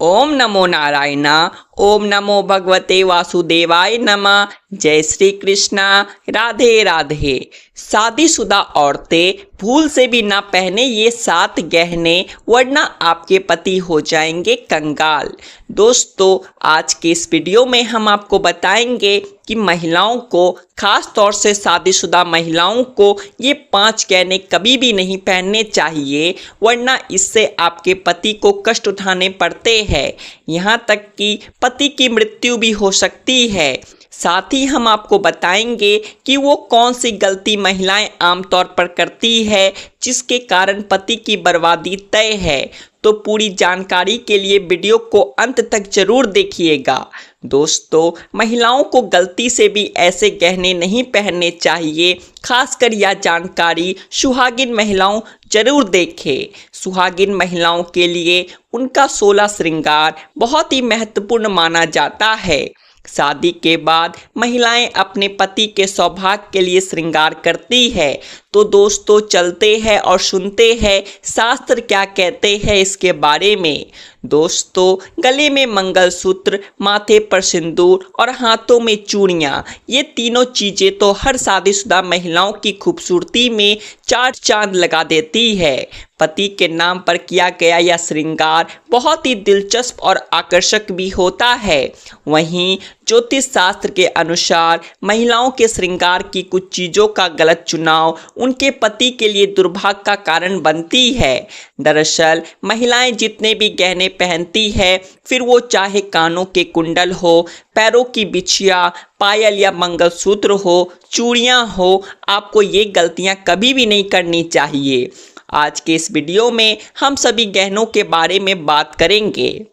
ओम नमो नारायणा। ओम नमो भगवते वासुदेवाय नमः। जय श्री कृष्णा। राधे राधे। शादीशुदा औरतें भूल से भी ना पहने ये 7 गहने, वरना आपके पति हो जाएंगे कंगाल। दोस्तों, आज के इस वीडियो में हम आपको बताएंगे कि महिलाओं को, खास तौर से शादीशुदा महिलाओं को, ये 5 गहने कभी भी नहीं पहनने चाहिए, वरना इससे आपके पति को कष्ट उठाने पड़ते हैं। यहाँ तक कि पति की मृत्यु भी हो सकती है। साथ ही हम आपको बताएंगे कि वो कौन सी गलती महिलाएं आमतौर पर करती है जिसके कारण पति की बर्बादी तय है। तो पूरी जानकारी के लिए वीडियो को अंत तक जरूर देखिएगा। दोस्तों, महिलाओं को गलती से भी ऐसे गहने नहीं पहनने चाहिए। खासकर यह जानकारी सुहागिन महिलाओं जरूर देखें। सुहागिन महिलाओं के लिए उनका 16 श्रृंगार बहुत ही महत्वपूर्ण माना जाता है। शादी के बाद महिलाएं अपने पति के सौभाग्य के लिए श्रृंगार करती है। तो दोस्तों, चलते हैं और सुनते हैं शास्त्र क्या कहते हैं इसके बारे में। दोस्तों, गले में मंगलसूत्र, माथे पर सिंदूर और हाथों में चूड़ियां, ये तीनों चीजें तो हर शादीशुदा महिलाओं की खूबसूरती में 4 चांद लगा देती है। पति के नाम पर किया गया यह श्रृंगार बहुत ही दिलचस्प और आकर्षक भी होता है। वहीं ज्योतिष शास्त्र के अनुसार महिलाओं के श्रृंगार की कुछ चीज़ों का गलत चुनाव उनके पति के लिए दुर्भाग्य का कारण बनती है। दरअसल महिलाएं जितने भी गहने पहनती है, फिर वो चाहे कानों के कुंडल हो, पैरों की बिछिया, पायल या मंगलसूत्र हो, चूड़ियां हो, आपको ये गलतियां कभी भी नहीं करनी चाहिए। आज के इस वीडियो में हम सभी गहनों के बारे में बात करेंगे।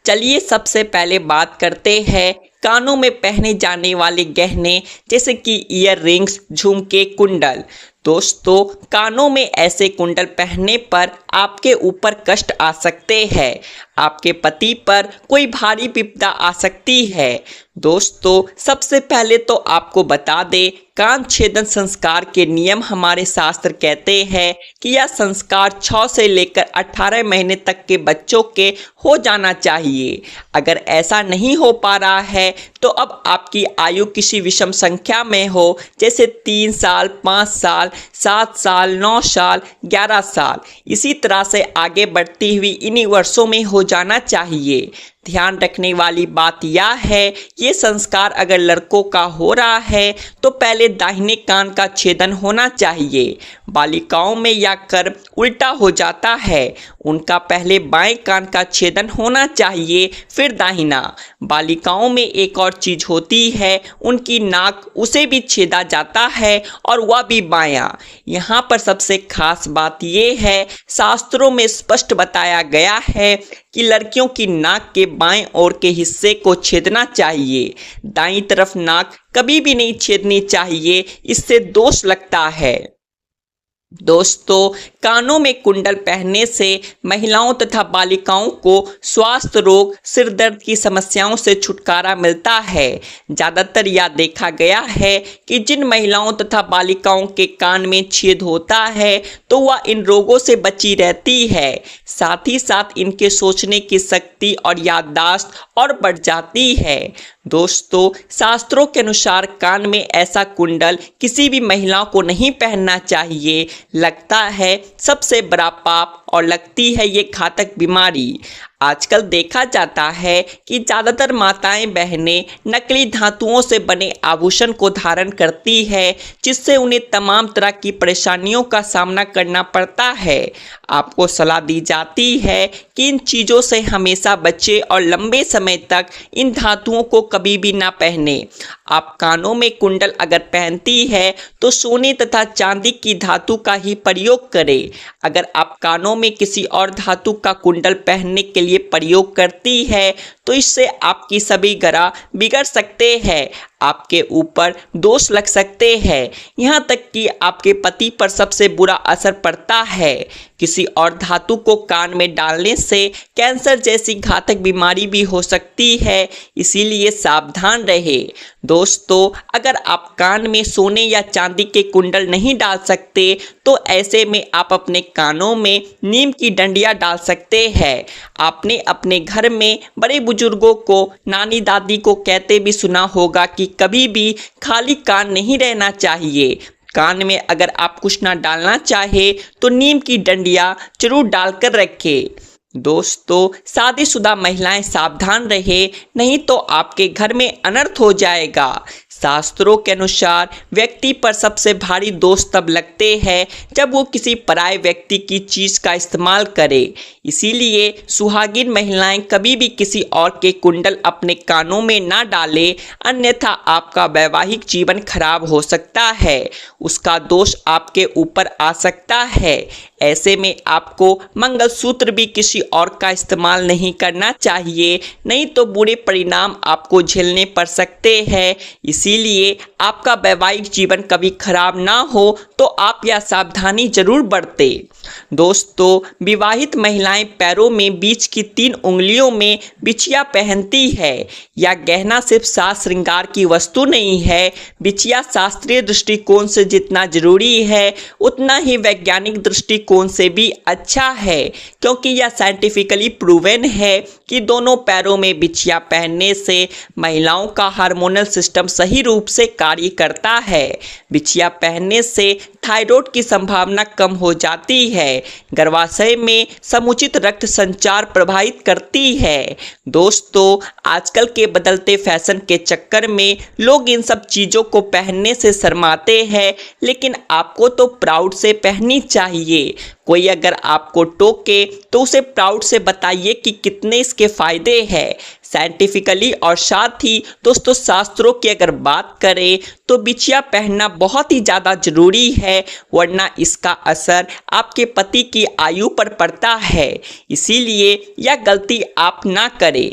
चलिए सबसे पहले बात करते हैं कानों में पहने जाने वाले गहने, जैसे कि ईयर रिंग्स, झुमके, कुंडल। दोस्तों, कानों में ऐसे कुंडल पहनने पर आपके ऊपर कष्ट आ सकते हैं। आपके पति पर कोई भारी विपदा आ सकती है। दोस्तों, सबसे पहले तो आपको बता दें, कान छेदन संस्कार के नियम हमारे शास्त्र कहते हैं कि यह संस्कार 6 से लेकर 18 महीने तक के बच्चों के हो जाना चाहिए। अगर ऐसा नहीं हो पा रहा है तो अब आपकी आयु किसी विषम संख्या में हो, जैसे 3 साल, 5 साल, 7 साल, 9 साल, 11 साल, इसी तरह से आगे बढ़ती हुई इन्हीं वर्षों में हो जाना चाहिए। ध्यान रखने वाली बात यह है, ये संस्कार अगर लड़कों का हो रहा है तो पहले दाहिने कान का छेदन होना चाहिए। बालिकाओं में यह कर्म उल्टा हो जाता है, उनका पहले बाएं कान का छेदन होना चाहिए, फिर दाहिना। बालिकाओं में एक और चीज होती है, उनकी नाक, उसे भी छेदा जाता है और वह भी बायां। यहाँ पर सबसे खास बात यह है, शास्त्रों में स्पष्ट बताया गया है कि लड़कियों की नाक के बाएं ओर के हिस्से को छेदना चाहिए। दाईं तरफ नाक कभी भी नहीं छेदनी चाहिए, इससे दोष लगता है। दोस्तों, कानों में कुंडल पहनने से महिलाओं तथा बालिकाओं को स्वास्थ्य रोग, सिर दर्द की समस्याओं से छुटकारा मिलता है। ज़्यादातर यह देखा गया है कि जिन महिलाओं तथा बालिकाओं के कान में छेद होता है तो वह इन रोगों से बची रहती है। साथ ही साथ इनके सोचने की शक्ति और याददाश्त और बढ़ जाती है। दोस्तों, शास्त्रों के अनुसार कान में ऐसा कुंडल किसी भी महिला को नहीं पहनना चाहिए। लगता है सबसे बड़ा पाप और लगती है ये घातक बीमारी। आजकल देखा जाता है कि ज़्यादातर माताएं बहनें नकली धातुओं से बने आभूषण को धारण करती है, जिससे उन्हें तमाम तरह की परेशानियों का सामना करना पड़ता है। आपको सलाह दी जाती है कि इन चीज़ों से हमेशा बचें और लंबे समय तक इन धातुओं को कभी भी ना पहने। आप कानों में कुंडल अगर पहनती है तो सोने तथा चांदी की धातु का ही प्रयोग करें। अगर आप कानों में किसी और धातु का कुंडल पहनने के लिए प्रयोग करती है तो इससे आपकी सभी ग्रह बिगड़ सकते हैं। आपके ऊपर दोष लग सकते हैं। यहाँ तक कि आपके पति पर सबसे बुरा असर पड़ता है। किसी और धातु को कान में डालने से कैंसर जैसी घातक बीमारी भी हो सकती है, इसीलिए सावधान रहे। दोस्तों, अगर आप कान में सोने या चांदी के कुंडल नहीं डाल सकते तो ऐसे में आप अपने कानों में नीम की डंडियां डाल सकते हैं। आपने अपने घर में बड़े बुजुर्गों को, नानी दादी को कहते भी सुना होगा कि कभी भी खाली कान नहीं रहना चाहिए। कान में अगर आप कुछ ना डालना चाहे तो नीम की डंडियां जरूर डालकर रखें। दोस्तों, शादीशुदा महिलाएं सावधान रहे, नहीं तो आपके घर में अनर्थ हो जाएगा। शास्त्रों के अनुसार व्यक्ति पर सबसे भारी दोष तब लगते हैं जब वो किसी पराये व्यक्ति की चीज़ का इस्तेमाल करे। इसीलिए सुहागिन महिलाएं कभी भी किसी और के कुंडल अपने कानों में ना डालें, अन्यथा आपका वैवाहिक जीवन खराब हो सकता है, उसका दोष आपके ऊपर आ सकता है। ऐसे में आपको मंगलसूत्र भी किसी और का इस्तेमाल नहीं करना चाहिए, नहीं तो बुरे परिणाम आपको झेलने पड़ सकते हैं। इसीलिए आपका वैवाहिक जीवन कभी खराब ना हो तो आप यह सावधानी जरूर बरतें। दोस्तों, विवाहित महिलाएं पैरों में बीच की 3 उंगलियों में बिछिया पहनती है। यह गहना सिर्फ साज श्रृंगार की वस्तु नहीं है। बिछिया शास्त्रीय दृष्टिकोण से जितना जरूरी है उतना ही वैज्ञानिक दृष्टिकोण से भी अच्छा है, क्योंकि यह साइंटिफिकली प्रूवन है कि दोनों पैरों में बिछिया पहनने से महिलाओं का हार्मोनल सिस्टम सही रूप से कार्य करता है। बिछिया पहनने से थायराइड की संभावना कम हो जाती है। गर्भाशय में समुचित रक्त संचार प्रभावित करती है। दोस्तों, आजकल के बदलते फैशन के चक्कर में लोग इन सब चीज़ों को पहनने से शर्माते हैं, लेकिन आपको तो प्राउड से पहननी चाहिए। कोई अगर आपको टोके तो उसे प्राउड से बताइए कि कितने इसके फायदे हैं साइंटिफिकली। और साथ ही दोस्तों, शास्त्रों की अगर बात करें तो बिछिया पहनना बहुत ही ज़्यादा ज़रूरी है, वरना इसका असर आपके पति की आयु पर पड़ता है। इसीलिए यह गलती आप ना करें।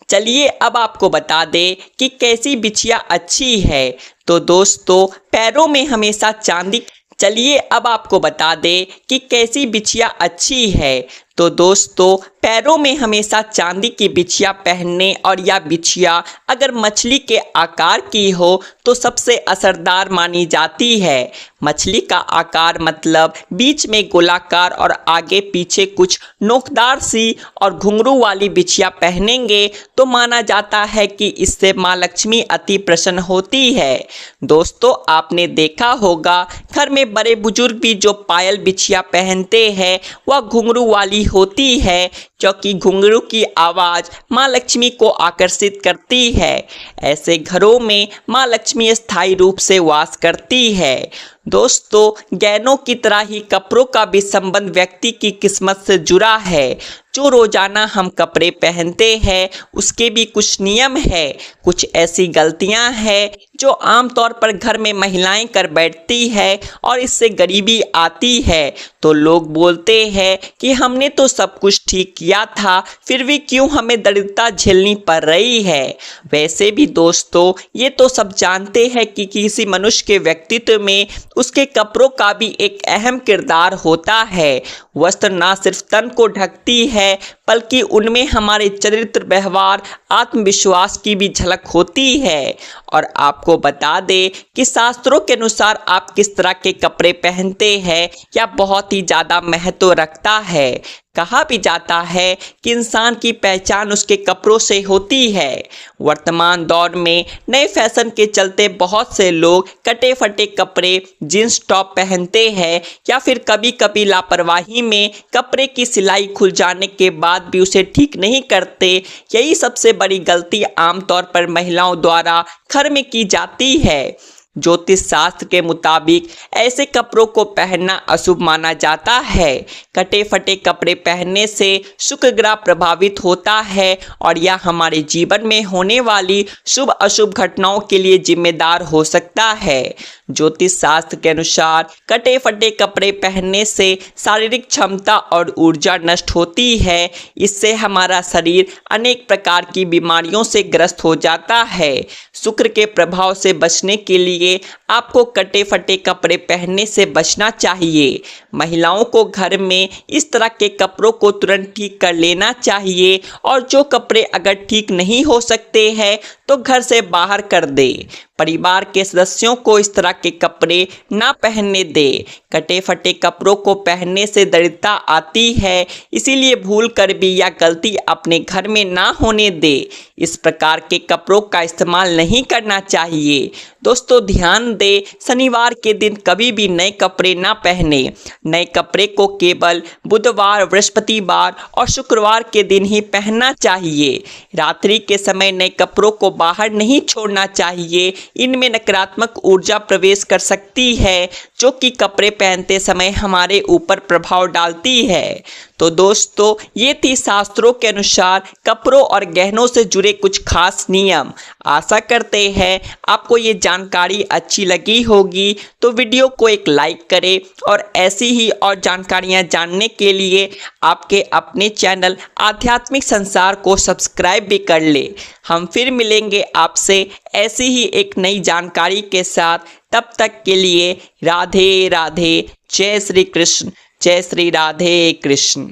चलिए अब आपको बता दें कि कैसी बिछिया अच्छी है। तो दोस्तों, पैरों में हमेशा चांदी चलिए अब आपको बता दें कि कैसी बिछिया अच्छी है। तो दोस्तों, पैरों में हमेशा चांदी की बिछिया पहनने और यह बिछिया अगर मछली के आकार की हो तो सबसे असरदार मानी जाती है। मछली का आकार मतलब बीच में गोलाकार और आगे पीछे कुछ नोकदार सी और घुंघरू वाली बिछिया पहनेंगे तो माना जाता है कि इससे माँ लक्ष्मी अति प्रसन्न होती है। दोस्तों, आपने देखा होगा घर में बड़े बुजुर्ग भी जो पायल बिछिया पहनते हैं वह घुंघरू वाली होती है, क्योंकि घुंघरू की आवाज़ माँ लक्ष्मी को आकर्षित करती है। ऐसे घरों में माँ लक्ष्मी स्थायी रूप से वास करती है। दोस्तों, गहनों की तरह ही कपड़ों का भी संबंध व्यक्ति की किस्मत से जुड़ा है। जो रोजाना हम कपड़े पहनते हैं उसके भी कुछ नियम है। कुछ ऐसी गलतियां हैं जो आमतौर पर घर में महिलाएं कर बैठती है और इससे गरीबी आती है। तो लोग बोलते हैं कि हमने तो सब कुछ ठीक किया था, फिर भी क्यों हमें दरिद्रता झेलनी पड़ रही है। वैसे भी दोस्तों, ये तो सब जानते हैं कि किसी मनुष्य के व्यक्तित्व में उसके कपड़ों का भी एक अहम किरदार होता है। वस्त्र ना सिर्फ तन को ढकती है बल्कि उनमें हमारे चरित्र, व्यवहार, आत्मविश्वास की भी झलक होती है। और आपको बता दें कि शास्त्रों के अनुसार आप किस तरह के कपड़े पहनते हैं यह बहुत ही ज़्यादा महत्व रखता है। कहा भी जाता है कि इंसान की पहचान उसके कपड़ों से होती है। वर्तमान दौर में नए फैशन के चलते बहुत से लोग कटे फटे कपड़े, जींस टॉप पहनते हैं या फिर कभी कभी लापरवाही में कपड़े की सिलाई खुल जाने के बाद भी उसे ठीक नहीं करते। यही सबसे बड़ी गलती आमतौर पर महिलाओं द्वारा घर में की जाती है। ज्योतिष शास्त्र के मुताबिक ऐसे कपड़ों को पहनना अशुभ माना जाता है। कटे फटे कपड़े पहनने से शुक्र ग्रह प्रभावित होता है और यह हमारे जीवन में होने वाली शुभ अशुभ घटनाओं के लिए जिम्मेदार हो सकता है। ज्योतिष शास्त्र के अनुसार कटे फटे कपड़े पहनने से शारीरिक क्षमता और ऊर्जा नष्ट होती है। इससे हमारा शरीर अनेक प्रकार की बीमारियों से ग्रस्त हो जाता है। शुक्र के प्रभाव से बचने के लिए आपको कटे फटे कपड़े पहनने से बचना चाहिए। महिलाओं को घर में इस तरह के कपड़ों को तुरंत ठीक कर लेना चाहिए और जो कपड़े अगर ठीक नहीं हो सकते हैं तो घर से बाहर कर दे। परिवार के सदस्यों को इस तरह के कपड़े ना पहनने दे। कटे फटे कपड़ों को पहनने से दरिद्रता आती है, इसीलिए भूल कर भी यह गलती अपने घर में ना होने दे। इस प्रकार के कपड़ों का इस्तेमाल नहीं करना चाहिए। दोस्तों ध्यान दें, शनिवार के दिन कभी भी नए कपड़े ना पहने। नए कपड़े को केवल बुधवार, बृहस्पतिवार और शुक्रवार के दिन ही पहनना चाहिए। रात्रि के समय नए कपड़ों को बाहर नहीं छोड़ना चाहिए। इनमें नकारात्मक ऊर्जा प्रवेश कर सकती है जो कि कपड़े पहनते समय हमारे ऊपर प्रभाव डालती है। तो दोस्तों ये थी शास्त्रों के अनुसार कपड़ों और गहनों से जुड़े कुछ खास नियम। आशा करते हैं आपको ये जानकारी अच्छी लगी होगी, तो वीडियो को एक लाइक करें और ऐसी ही और जानकारियाँ जानने के लिए आपके अपने चैनल आध्यात्मिक संसार को सब्सक्राइब भी कर ले। हम फिर मिलेंगे आपसे ऐसी ही एक नई जानकारी के साथ। तब तक के लिए राधे राधे, जय श्री कृष्ण, जय श्री राधे कृष्ण।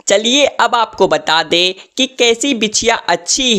चलिए अब आपको बता दें कि कैसी बिछिया अच्छी है।